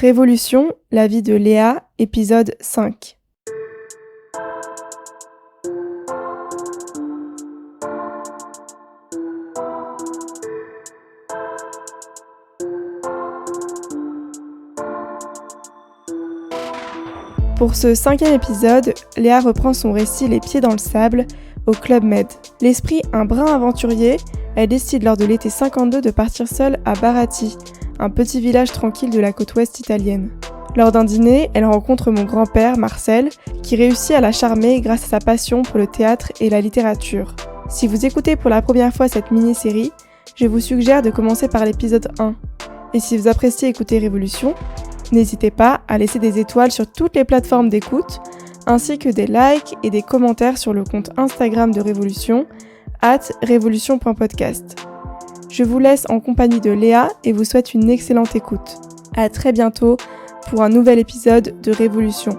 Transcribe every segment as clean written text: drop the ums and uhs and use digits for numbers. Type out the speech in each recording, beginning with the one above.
Révolution, la vie de Léa, épisode 5. Pour ce 5e épisode, Léa reprend son récit les pieds dans le sable au Club Med. L'esprit un brin aventurier, elle décide lors de l'été 52 de partir seule à Barati, un petit village tranquille de la côte ouest italienne. Lors d'un dîner, elle rencontre mon grand-père, Marcel, qui réussit à la charmer grâce à sa passion pour le théâtre et la littérature. Si vous écoutez pour la première fois cette mini-série, je vous suggère de commencer par l'épisode 1. Et si vous appréciez écouter Révolution, n'hésitez pas à laisser des étoiles sur toutes les plateformes d'écoute, ainsi que des likes et des commentaires sur le compte Instagram de Révolution, @révolution.podcast. Je vous laisse en compagnie de Léa et vous souhaite une excellente écoute. À très bientôt pour un nouvel épisode de Révolution.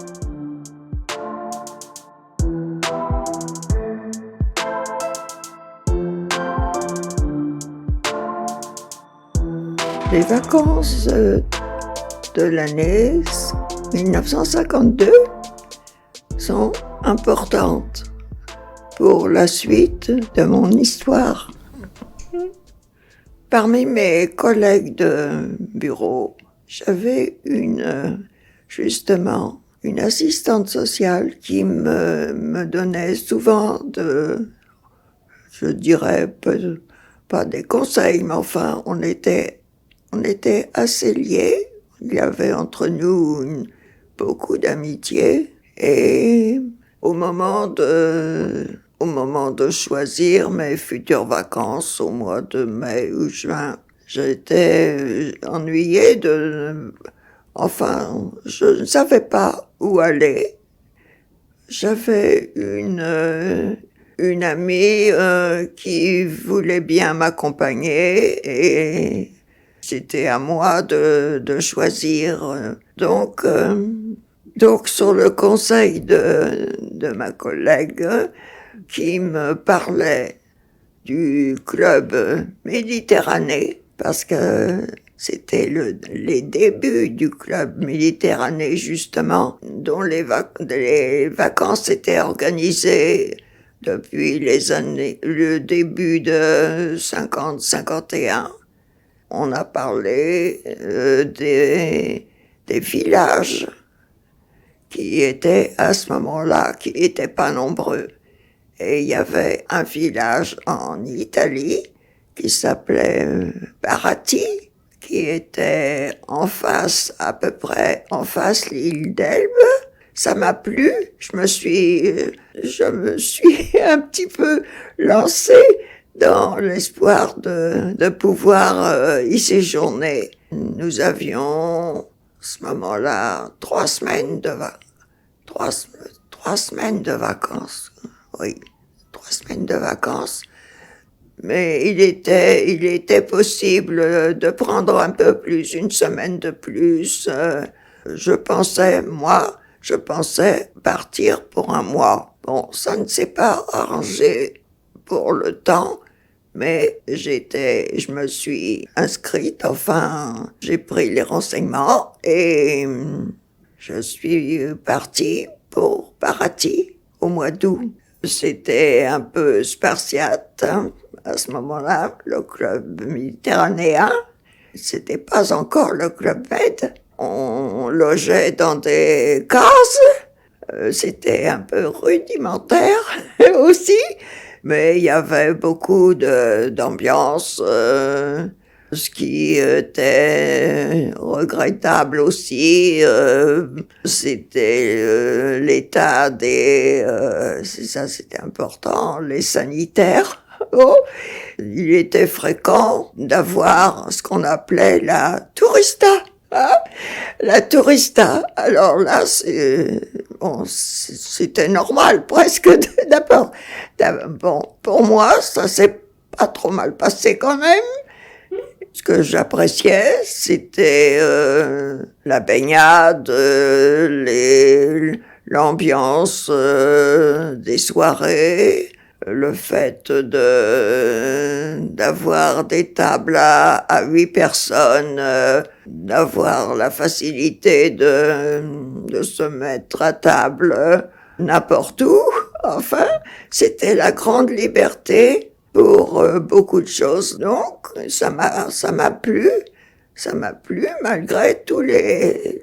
Les vacances de l'année 1952 sont importantes pour la suite de mon histoire. Parmi mes collègues de bureau, j'avais justement une assistante sociale qui me donnait souvent je dirais pas des conseils, mais enfin on était assez liés. Il y avait entre nous beaucoup d'amitié et au moment de choisir mes futures vacances au mois de mai ou juin, j'étais ennuyée je ne savais pas où aller. J'avais une amie qui voulait bien m'accompagner et c'était à moi de choisir. Donc, sur le conseil de ma collègue qui me parlait du club Méditerranée, parce que c'était les débuts du club Méditerranée, justement, dont les vacances étaient organisées depuis le début de 50-51. On a parlé des villages qui étaient à ce moment-là, qui n'étaient pas nombreux. Et il y avait un village en Italie qui s'appelait Barati, qui était à peu près en face l'île d'Elbe. Ça m'a plu, je me suis un petit peu lancée dans l'espoir de pouvoir y séjourner. Nous avions, à ce moment-là, 3 semaines de vacances. Oui, 3 semaines de vacances. Mais il était possible de prendre un peu plus, 1 semaine de plus. Je pensais partir pour 1 mois. Bon, ça ne s'est pas arrangé pour le temps, mais je me suis inscrite, j'ai pris les renseignements et je suis partie pour Barati au mois d'août. C'était un peu spartiate, à ce moment-là, le club méditerranéen. C'était pas encore le club Med. On logeait dans des cases. C'était un peu rudimentaire aussi, mais il y avait beaucoup d'ambiance. Ce qui était regrettable aussi, c'était l'état c'était important, les sanitaires. Oh, il était fréquent d'avoir ce qu'on appelait la tourista. Hein? La tourista. Alors là, c'était normal presque d'abord. Bon, pour moi, ça s'est pas trop mal passé quand même. Ce que j'appréciais, c'était la baignade, l'ambiance des soirées. le fait d'avoir des tables à 8 personnes, d'avoir la facilité de se mettre à table n'importe où. Enfin, c'était la grande liberté pour beaucoup de choses. Donc, ça m'a plu. Ça m'a plu malgré tous les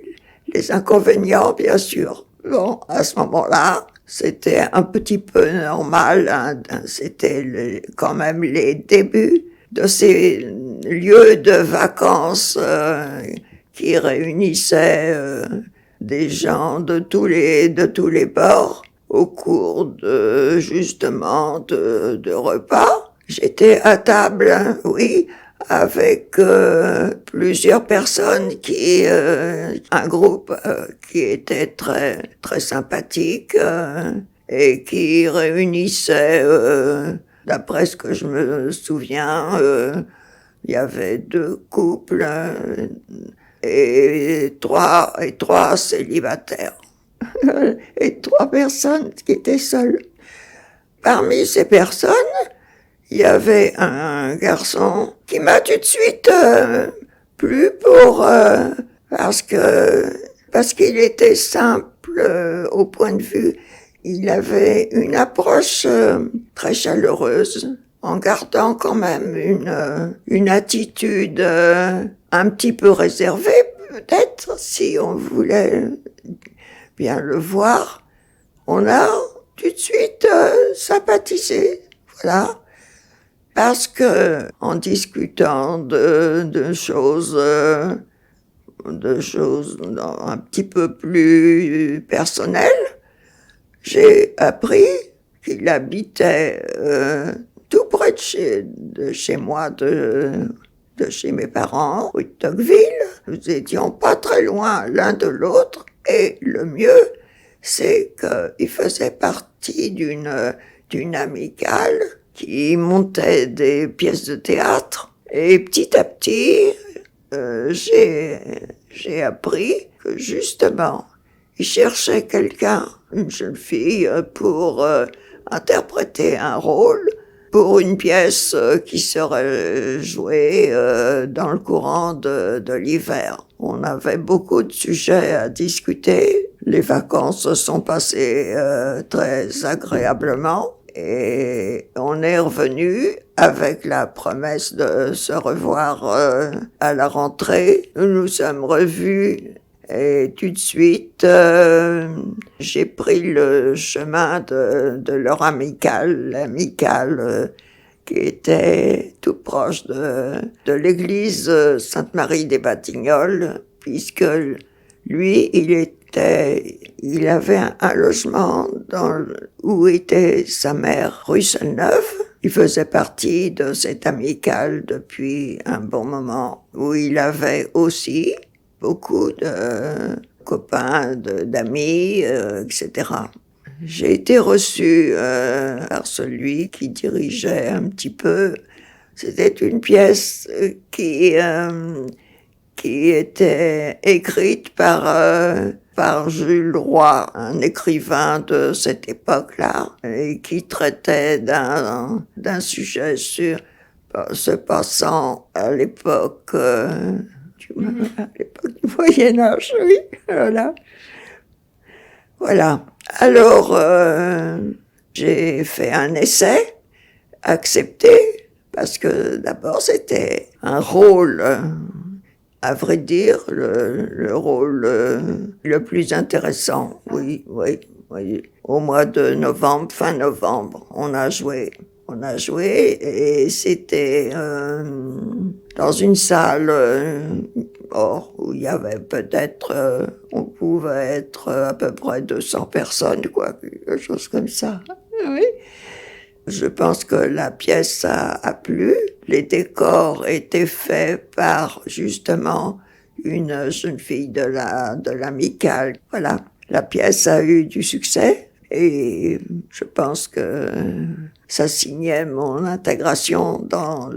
inconvénients, bien sûr. Bon, à ce moment-là, c'était un petit peu normal, hein. C'était quand même les débuts de ces lieux de vacances qui réunissaient des gens de tous les bords au cours justement de repas. J'étais à table, hein, oui, avec plusieurs personnes un groupe qui était très très sympathique et qui réunissait, d'après ce que je me souviens, il y avait 2 couples et trois célibataires et 3 personnes qui étaient seules. Parmi ces personnes, il y avait un garçon qui m'a tout de suite plu parce qu'il était simple au point de vue. Il avait une approche très chaleureuse, en gardant quand même une attitude un petit peu réservée, peut-être, si on voulait bien le voir. On a tout de suite sympathisé, voilà. Parce que, en discutant de choses un petit peu plus personnelles, j'ai appris qu'il habitait tout près de chez moi, de chez mes parents, rue de Tocqueville. Nous étions pas très loin l'un de l'autre, et le mieux, c'est qu'il faisait partie d'une amicale qui montait des pièces de théâtre. Et petit à petit, j'ai appris que justement, il cherchait quelqu'un, une jeune fille, pour interpréter un rôle pour une pièce qui serait jouée dans le courant de l'hiver. On avait beaucoup de sujets à discuter. Les vacances se sont passées très agréablement. Et on est revenu avec la promesse de se revoir à la rentrée. Nous nous sommes revus et tout de suite, j'ai pris le chemin de leur l'amicale qui était tout proche de l'église Sainte-Marie des Batignolles, puisque lui, il avait un logement où était sa mère, rue Seine-Neuve. Il faisait partie de cette amicale depuis un bon moment, où il avait aussi beaucoup de copains, d'amis, etc. J'ai été reçu par celui qui dirigeait un petit peu. C'était une pièce qui était écrite par Jules Roy, un écrivain de cette époque-là, et qui traitait d'un sujet se passant à l'époque du Moyen-Âge, oui, voilà. Voilà. Alors, j'ai fait un essai, accepté, parce que d'abord c'était un rôle, à vrai dire, le rôle le plus intéressant. Oui. Au mois de novembre, fin novembre, on a joué et c'était dans une salle où il y avait peut-être, on pouvait être à peu près 200 personnes, quoi, quelque chose comme ça. Oui. Je pense que la pièce a plu. Les décors étaient faits par, justement, une jeune fille de l'amicale. Voilà. La pièce a eu du succès et je pense que ça signait mon intégration dans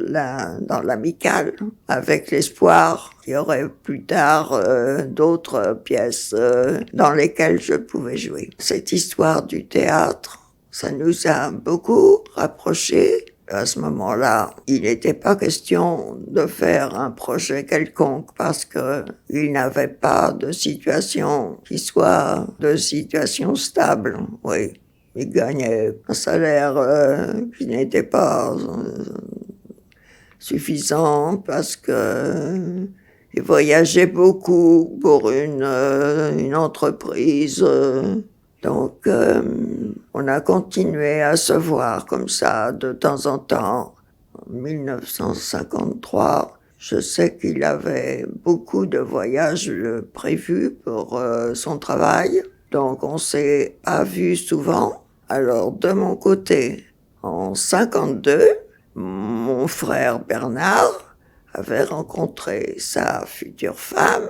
l'amicale, avec l'espoir qu'il y aurait plus tard d'autres pièces dans lesquelles je pouvais jouer. Cette histoire du théâtre, ça nous a beaucoup rapprocher. À ce moment-là, il n'était pas question de faire un projet quelconque parce que il n'avait pas de situation qui soit de situation stable. Oui, il gagnait un salaire qui n'était pas suffisant parce que il voyageait beaucoup pour une entreprise. Donc, on a continué à se voir comme ça de temps en temps. En 1953, je sais qu'il avait beaucoup de voyages prévus pour son travail. Donc, on s'est pas vu souvent. Alors, de mon côté, en 52, mon frère Bernard avait rencontré sa future femme,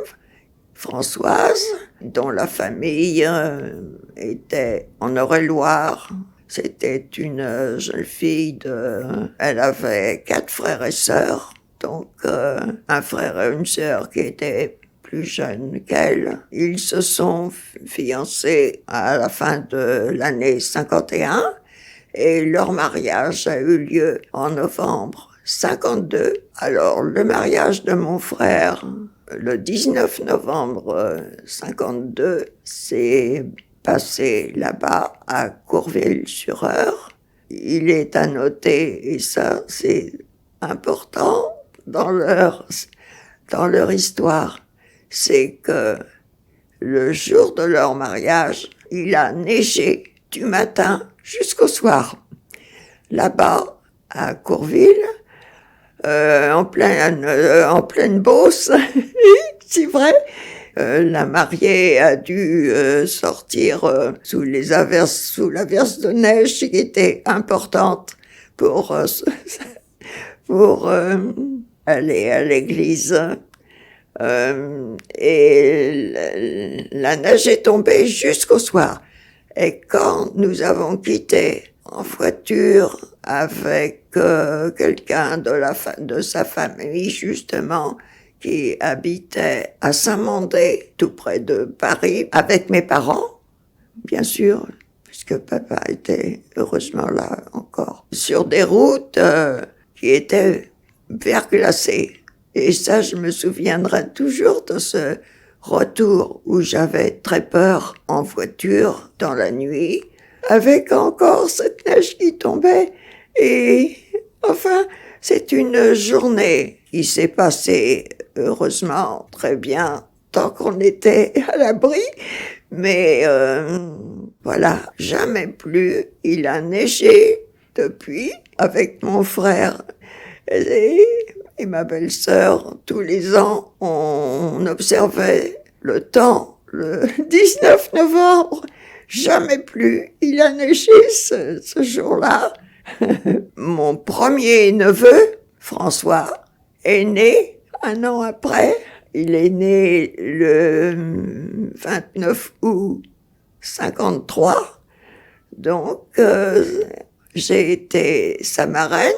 Françoise, dont la famille était en Eure-et-Loire. C'était une jeune fille elle avait 4 frères et sœurs, donc un frère et une sœur qui étaient plus jeunes qu'elle. Ils se sont fiancés à la fin de l'année 51 et leur mariage a eu lieu en novembre 52. Alors, le mariage de mon frère, le 19 novembre 52, s'est passé là-bas, à Courville-sur-Eure. Il est à noter, et ça, c'est important dans leur histoire, c'est que le jour de leur mariage, il a neigé du matin jusqu'au soir. Là-bas, à Courville, en pleine Beauce, c'est vrai. La mariée a dû sortir sous l'averse de neige qui était importante pour aller à l'église. Et la neige est tombée jusqu'au soir. Et quand nous avons quitté en voiture avec quelqu'un de sa famille, justement, qui habitait à Saint-Mandé, tout près de Paris, avec mes parents, bien sûr, puisque papa était heureusement là encore, sur des routes qui étaient verglacées. Et ça, je me souviendrai toujours de ce retour où j'avais très peur en voiture dans la nuit, avec encore cette neige qui tombait. Et enfin, c'est une journée qui s'est passée heureusement très bien tant qu'on était à l'abri. Mais voilà, jamais plus il a neigé depuis avec mon frère et ma belle-sœur. Tous les ans, on observait le temps, le 19 novembre. Jamais plus il a neigé ce jour-là. Mon premier neveu, François, est né un an après. Il est né le 29 août 53. Donc, j'ai été sa marraine.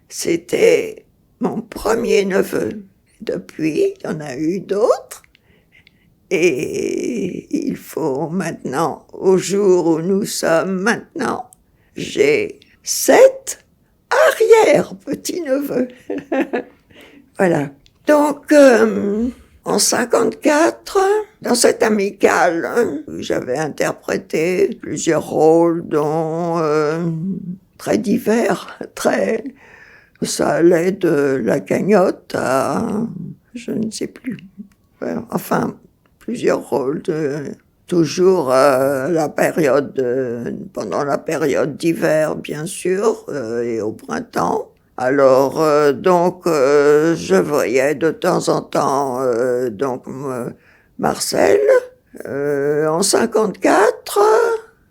C'était mon premier neveu. Depuis, il y en a eu d'autres. Et il faut maintenant, au jour où nous sommes maintenant, j'ai 7 arrière-petits-neveux. Voilà. Donc, en 54, dans cette amicale, j'avais interprété plusieurs rôles, dont très divers, ça allait de la cagnotte à, je ne sais plus, enfin, plusieurs rôles, toujours pendant la période d'hiver, bien sûr, et au printemps. Alors, donc, je voyais de temps en temps, Marcel. En 54,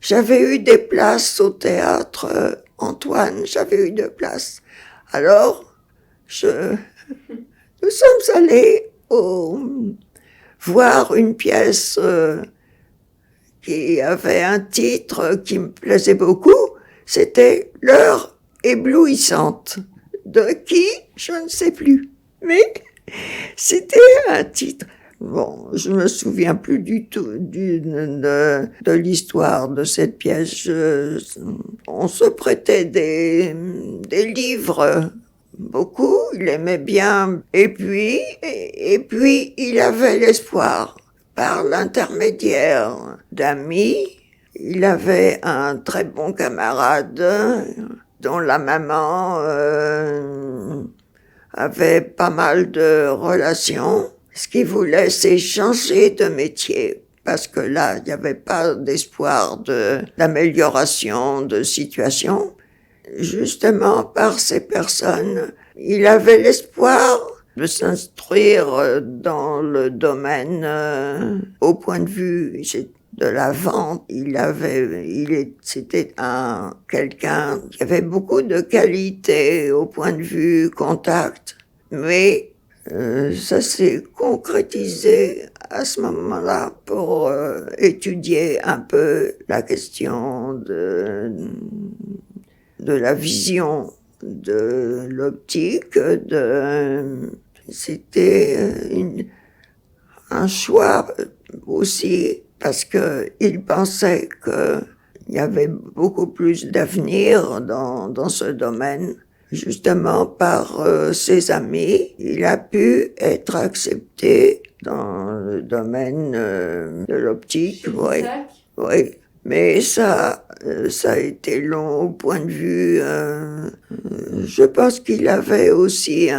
j'avais eu des places au théâtre Antoine, j'avais eu 2 places. Alors, nous sommes allés voir une pièce qui avait un titre qui me plaisait beaucoup, c'était L'heure éblouissante. De qui? Je ne sais plus. Mais c'était un titre Bon, je me souviens plus du tout de l'histoire de cette pièce. On se prêtait des livres, beaucoup, il aimait bien. Et puis, il avait l'espoir, par l'intermédiaire d'amis. Il avait un très bon camarade dont la maman avait pas mal de relations. Ce qu'il voulait, c'est changer de métier, parce que là, il n'y avait pas d'espoir d'amélioration de situation. Justement, par ces personnes, il avait l'espoir de s'instruire dans le domaine au point de vue de la vente. C'était quelqu'un qui avait beaucoup de qualités au point de vue contact, mais ça s'est concrétisé à ce moment-là pour étudier un peu la question de la vision, de l'optique. C'était un choix aussi parce qu'il pensait qu'il y avait beaucoup plus d'avenir dans ce domaine. Justement, par ses amis, il a pu être accepté dans le domaine de l'optique. Oui, oui. Mais ça a été long au point de vue. Je pense qu'il avait aussi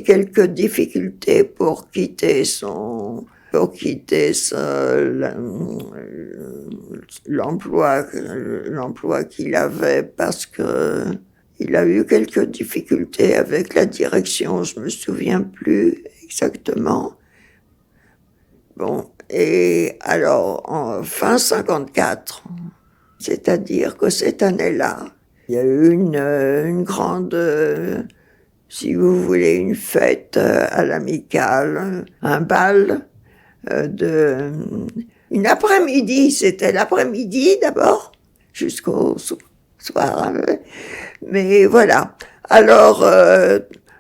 quelques difficultés pour quitter l'emploi qu'il avait, parce que il a eu quelques difficultés avec la direction, je me souviens plus exactement. Bon, et alors, en fin 54, c'est-à-dire que cette année-là, il y a eu une grande, si vous voulez, une fête à l'amicale, un bal une après-midi, c'était l'après-midi d'abord, jusqu'au soir. Mais voilà. Alors,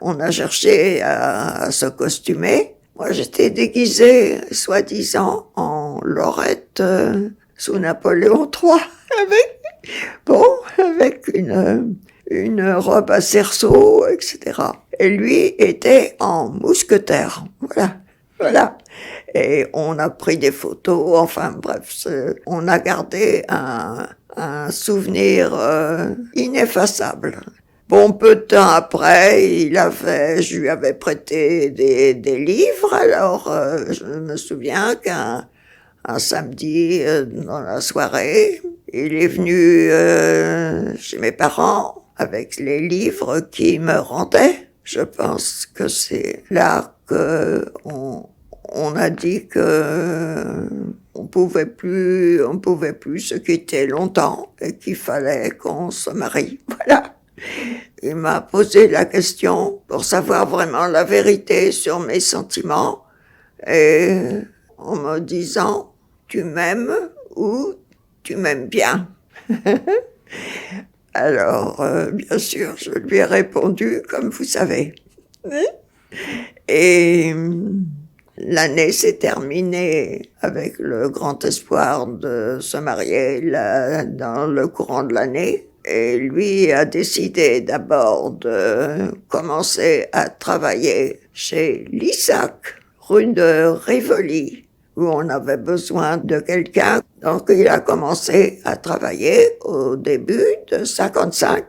on a cherché à se costumer. Moi, j'étais déguisée, soi-disant, en Lorette sous Napoléon III, avec une robe à cerceau, etc. Et lui était en mousquetaire. Voilà. Et on a pris des photos, enfin bref, on a gardé un souvenir ineffaçable. Bon, peu de temps après, je lui avais prêté des livres, alors je me souviens qu'un samedi, dans la soirée, il est venu chez mes parents avec les livres qui me rendaient. Je pense que c'est là on a dit que on pouvait plus se quitter longtemps et qu'il fallait qu'on se marie. Voilà. Il m'a posé la question pour savoir vraiment la vérité sur mes sentiments, et en me disant: tu m'aimes ou tu m'aimes bien? Alors, bien sûr, je lui ai répondu comme vous savez. Et l'année s'est terminée avec le grand espoir de se marier dans le courant de l'année. Et lui a décidé d'abord de commencer à travailler chez Lissac, rue de Rivoli, où on avait besoin de quelqu'un. Donc il a commencé à travailler au début de 55.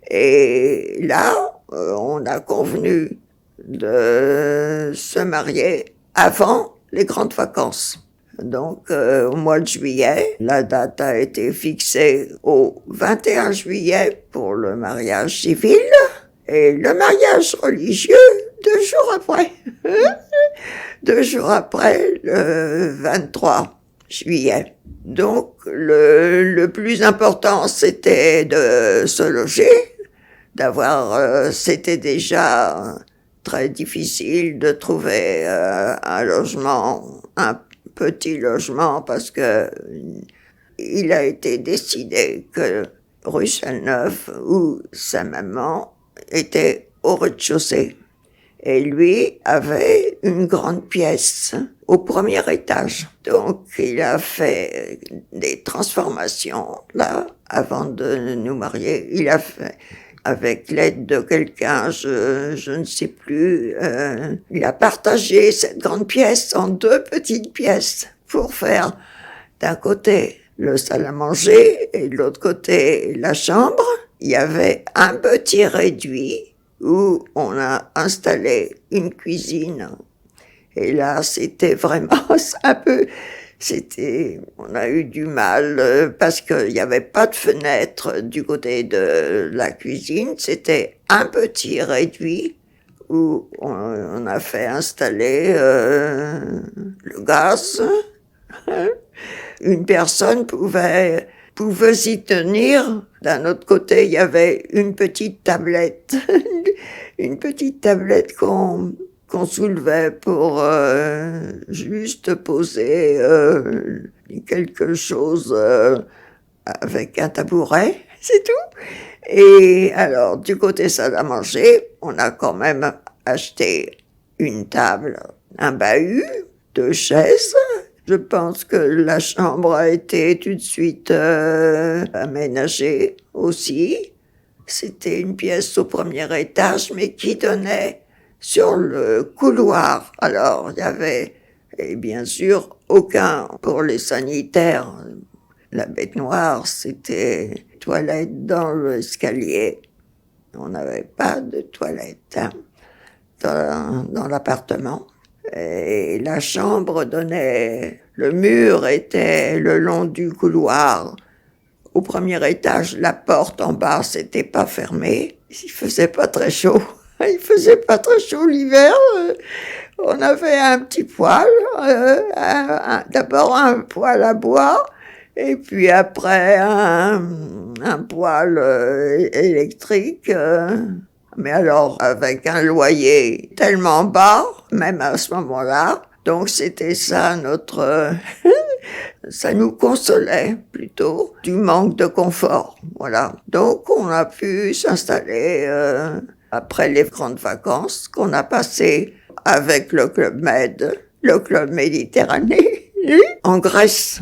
Et là, on a convenu de se marier avant les grandes vacances. Donc, au mois de juillet, la date a été fixée au 21 juillet pour le mariage civil et le mariage religieux 2 jours après. 2 jours après, le 23 juillet. Donc, le plus important, c'était de se loger, c'était déjà très difficile de trouver un logement, un petit logement, parce que il a été décidé que rue Chalneuf, où sa maman était au rez-de-chaussée, et lui avait une grande pièce au premier étage. Donc, il a fait des transformations là, avant de nous marier. Il a fait, avec l'aide de quelqu'un, je ne sais plus, il a partagé cette grande pièce en 2 petites pièces pour faire d'un côté le salle à manger et de l'autre côté la chambre. Il y avait un petit réduit où on a installé une cuisine. Et là, c'était vraiment un peu, on a eu du mal parce qu'il n'y avait pas de fenêtre du côté de la cuisine. C'était un petit réduit où on a fait installer le gaz. Une personne pouvait s'y tenir. D'un autre côté, il y avait une petite tablette, une petite tablette qu'on soulevait pour juste poser quelque chose avec un tabouret, c'est tout. Et alors, du côté salle à manger, on a quand même acheté une table, un bahut, 2 chaises. Je pense que la chambre a été tout de suite aménagée aussi. C'était une pièce au premier étage, mais qui donnait sur le couloir. Alors, il y avait, et bien sûr, aucun pour les sanitaires. La bête noire, c'était toilette dans l'escalier. On n'avait pas de toilette dans l'appartement. Et la chambre donnait, le mur était le long du couloir. Au premier étage, la porte en bas, c'était pas fermée. Il faisait pas très chaud. Il faisait pas très chaud l'hiver. On avait un petit poêle, d'abord un poêle à bois, et puis après un poêle électrique. Mais alors, avec un loyer tellement bas, même à ce moment-là, donc c'était ça notre... ça nous consolait plutôt du manque de confort, voilà. Donc on a pu s'installer après les grandes vacances qu'on a passées avec le Club Med, le Club Méditerranée, en Grèce.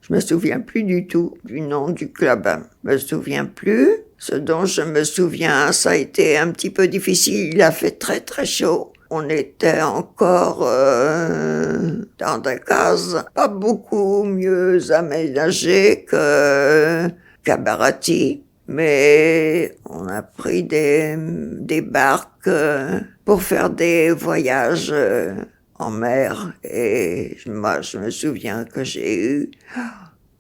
Je me souviens plus du tout du nom du club. Je me souviens plus. Ce dont je me souviens, ça a été un petit peu difficile. Il a fait très très chaud. On était encore dans des cases pas beaucoup mieux aménagées qu'à Baraty. Mais on a pris des barques pour faire des voyages en mer. Et moi, je me souviens que j'ai eu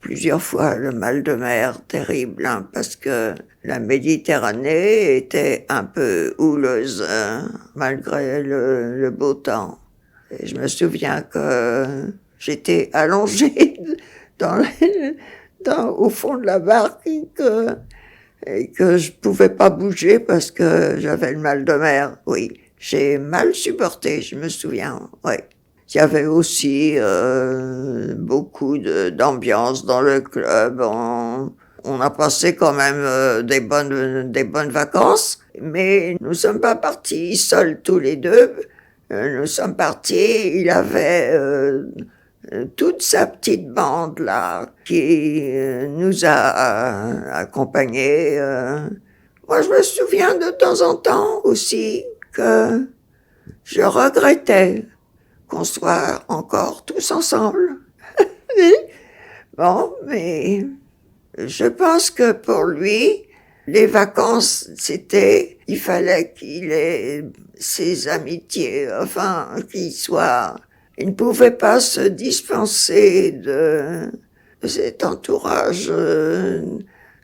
plusieurs fois le mal de mer terrible, hein, parce que la Méditerranée était un peu houleuse, hein, malgré le beau temps. Et je me souviens que j'étais allongée au fond de la barque et que je pouvais pas bouger parce que j'avais le mal de mer. Oui, j'ai mal supporté, je me souviens, oui. Il y avait aussi beaucoup d'ambiance dans le club. On a passé quand même des bonnes vacances, mais nous sommes pas partis seuls tous les deux. Nous sommes partis, il avait toute sa petite bande là qui nous a accompagnés. Moi, je me souviens de temps en temps aussi que je regrettais qu'on soit encore tous ensemble. Bon, mais je pense que pour lui, les vacances, il fallait qu'il ait ses amitiés, enfin, il ne pouvait pas se dispenser de cet entourage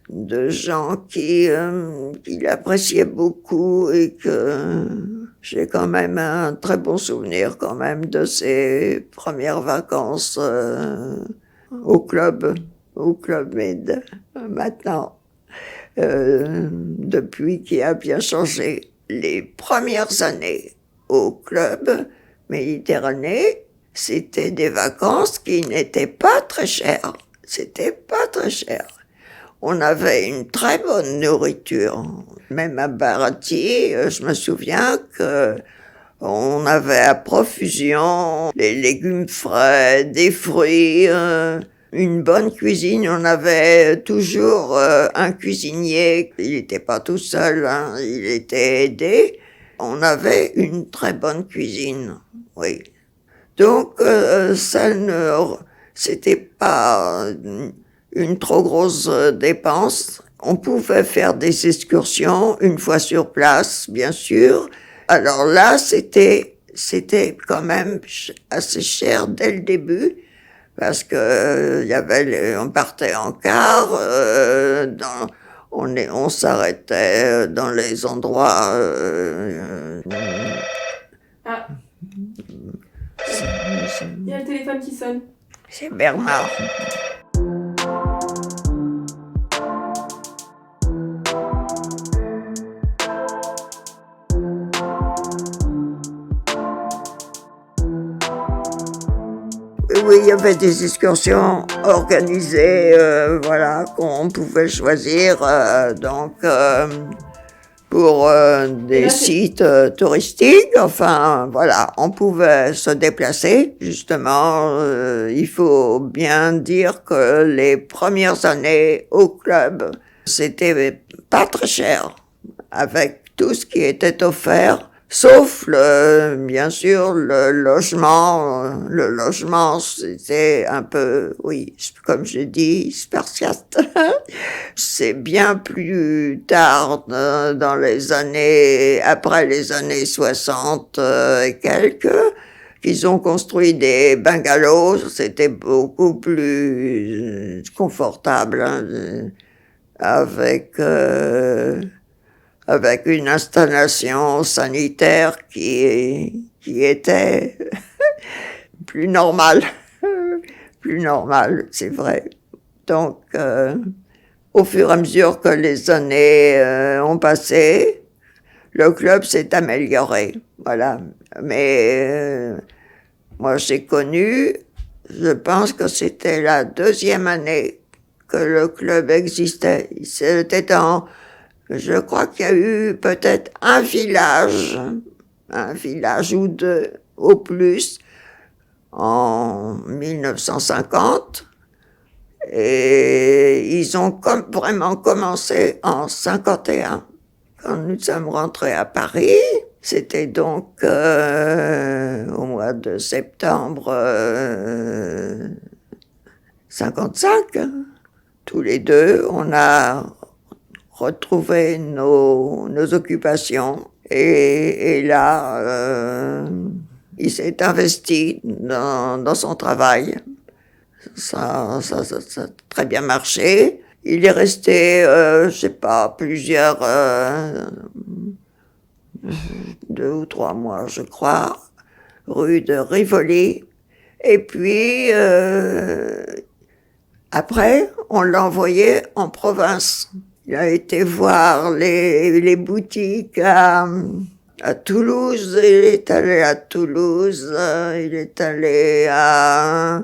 de gens qu'il appréciait beaucoup et que j'ai quand même un très bon souvenir quand même de ses premières vacances au club Med. Maintenant, depuis qu'il a bien changé, les premières années au club Méditerranée, c'était des vacances qui n'étaient pas très chères. C'était pas très cher. On avait une très bonne nourriture. Même à Baraty, je me souviens que On avait à profusion les légumes frais, des fruits, une bonne cuisine. On avait toujours un cuisinier. Il n'était pas tout seul, hein, il était aidé. On avait une très bonne cuisine, oui. Donc, c'était pas une trop grosse dépense. On pouvait faire des excursions une fois sur place, bien sûr. Alors là, c'était quand même assez cher dès le début, parce que on partait en car, on s'arrêtait dans les endroits. Ah, il y a le téléphone qui sonne. C'est Bernard. Oui, il y avait des excursions organisées, voilà, qu'on pouvait choisir, pour des sites touristiques. Enfin, voilà, on pouvait se déplacer. Justement, il faut bien dire que les premières années au club, c'était pas très cher, avec tout ce qui était offert. Sauf bien sûr, le logement. Le logement, c'était un peu, oui, comme je dis, spartiate. C'est bien plus tard, dans les années, après les années 60 et quelques, qu'ils ont construit des bungalows. C'était beaucoup plus confortable, hein, avec une installation sanitaire qui était plus normale. Plus normale, c'est vrai. Donc, au fur et à mesure que les années ont passé, le club s'est amélioré. Voilà. Mais moi, j'ai connu, je pense que c'était la deuxième année que le club existait. Je crois qu'il y a eu peut-être un village ou deux au plus, en 1950. Et ils ont vraiment commencé en 51. Quand nous sommes rentrés à Paris, c'était donc au mois de septembre 55. Tous les deux, on a retrouvé nos occupations. Et là, il s'est investi dans son travail. Ça a très bien marché. Il est resté, je sais pas, plusieurs, 2 ou 3 mois, je crois, rue de Rivoli. Et puis, après, on l'a envoyé en province. Il a été voir les boutiques à Toulouse. Il est allé à Toulouse. Il est allé à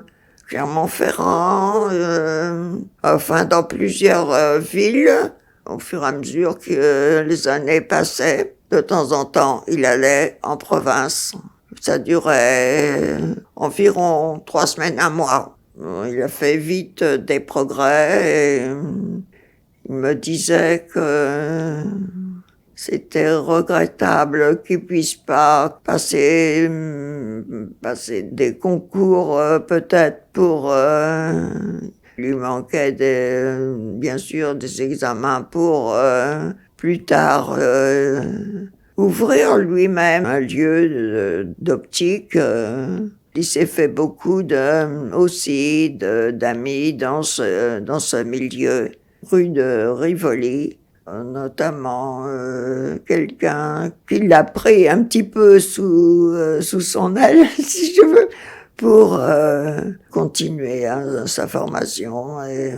Clermont-Ferrand, enfin dans plusieurs villes. Au fur et à mesure que les années passaient, de temps en temps, il allait en province. Ça durait environ 3 semaines, un mois. Il a fait vite des progrès et il me disait que c'était regrettable qu'il puisse pas passer des concours, peut-être pour, lui manquait bien sûr des examens pour, plus tard, ouvrir lui-même un lieu d'optique. Il s'est fait beaucoup aussi d'amis dans ce milieu. Rue de Rivoli, notamment quelqu'un qui l'a pris un petit peu sous son aile, si je veux, pour continuer sa formation. Et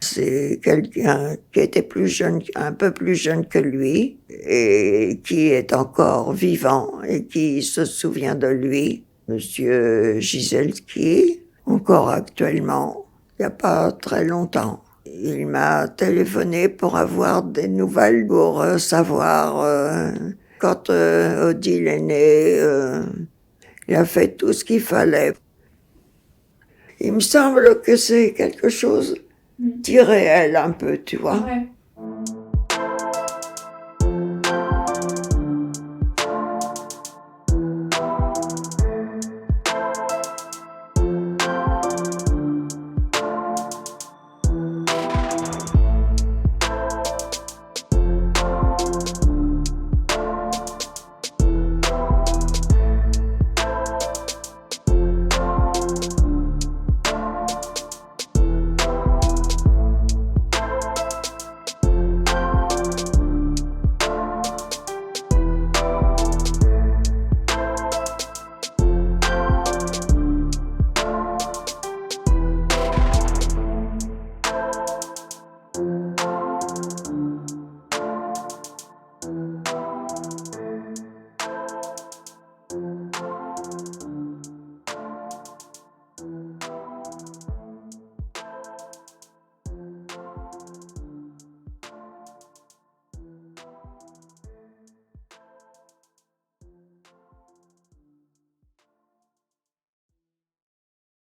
c'est quelqu'un qui était plus jeune, un peu plus jeune que lui, et qui est encore vivant et qui se souvient de lui, Monsieur Giselski, encore actuellement, il n'y a pas très longtemps. Il m'a téléphoné pour avoir des nouvelles, pour savoir Quand Odile est née, il a fait tout ce qu'il fallait. Il me semble que c'est quelque chose d'irréel un peu, tu vois. Ouais.